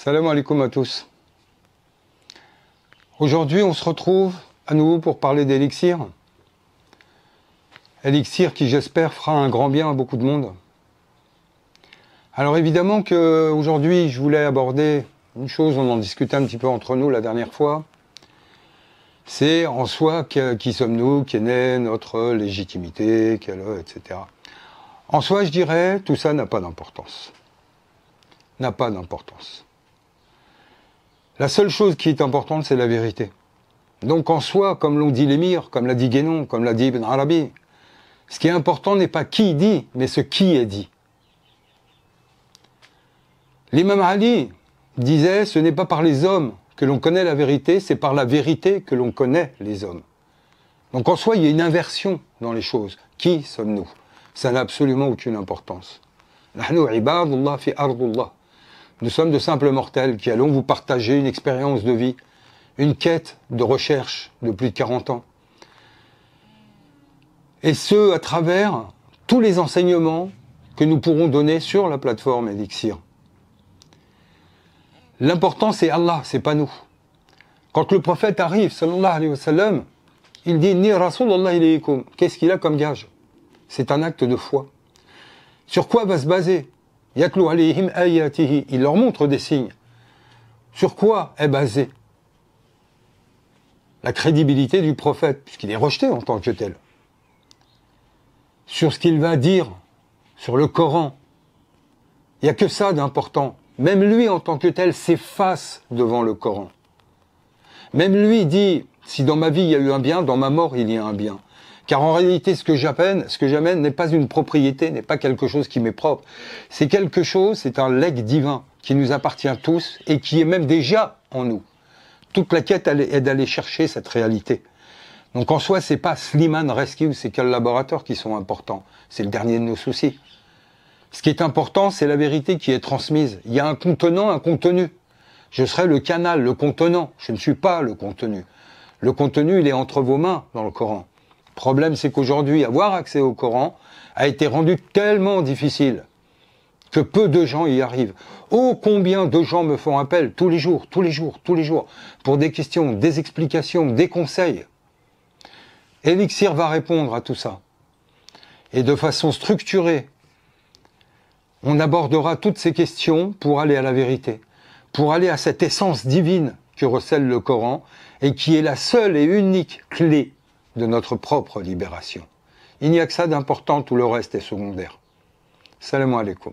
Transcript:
Salam alaikum à tous. Aujourd'hui, on se retrouve à nouveau pour parler d'Elixir. Elixir qui, j'espère, fera un grand bien à beaucoup de monde. Alors évidemment qu'aujourd'hui, je voulais aborder une chose, on en discutait un petit peu entre nous la dernière fois. C'est en soi qui sommes-nous, qui est né, notre légitimité, etc. En soi, je dirais, tout ça n'a pas d'importance. N'a pas d'importance. La seule chose qui est importante, c'est la vérité. Donc en soi, comme l'ont dit l'émir, comme l'a dit Guénon, comme l'a dit Ibn Arabi, ce qui est important n'est pas qui dit, mais ce qui est dit. L'imam Ali disait, ce n'est pas par les hommes que l'on connaît la vérité, c'est par la vérité que l'on connaît les hommes. Donc en soi, il y a une inversion dans les choses. Qui sommes-nous? Ça n'a absolument aucune importance. Nahnu ibadullah fi ardullah. Nous sommes de simples mortels qui allons vous partager une expérience de vie, une quête de recherche de plus de 40 ans. Et ce, à travers tous les enseignements que nous pourrons donner sur la plateforme Elixir. L'important, c'est Allah, c'est pas nous. Quand le prophète arrive, sallallahu alayhi wa sallam, il dit « Ni Rasulallah ilaykum ». Qu'est-ce qu'il a comme gage? C'est un acte de foi. Sur quoi va se baser? Yatlu alayhim ayatihi. Il leur montre des signes. Sur quoi est basée la crédibilité du prophète, puisqu'il est rejeté en tant que tel? Sur ce qu'il va dire, sur le Coran. Il n'y a que ça d'important. Même lui, en tant que tel, s'efface devant le Coran. Même lui dit, si dans ma vie il y a eu un bien, dans ma mort il y a un bien. Car en réalité, ce que j'amène n'est pas une propriété, n'est pas quelque chose qui m'est propre. C'est quelque chose, c'est un legs divin qui nous appartient tous et qui est même déjà en nous. Toute la quête est d'aller chercher cette réalité. Donc en soi, c'est pas Slimane Rescue, ces collaborateurs qui sont importants. C'est le dernier de nos soucis. Ce qui est important, c'est la vérité qui est transmise. Il y a un contenant, un contenu. Je serai le canal, le contenant. Je ne suis pas le contenu. Le contenu, il est entre vos mains dans le Coran. Le problème, c'est qu'aujourd'hui, avoir accès au Coran a été rendu tellement difficile que peu de gens y arrivent. Oh, combien de gens me font appel tous les jours, pour des questions, des explications, des conseils. Elixir va répondre à tout ça. Et de façon structurée, on abordera toutes ces questions pour aller à la vérité, pour aller à cette essence divine que recèle le Coran et qui est la seule et unique clé de notre propre libération. Il n'y a que ça d'important, tout le reste est secondaire. Salam alaikum.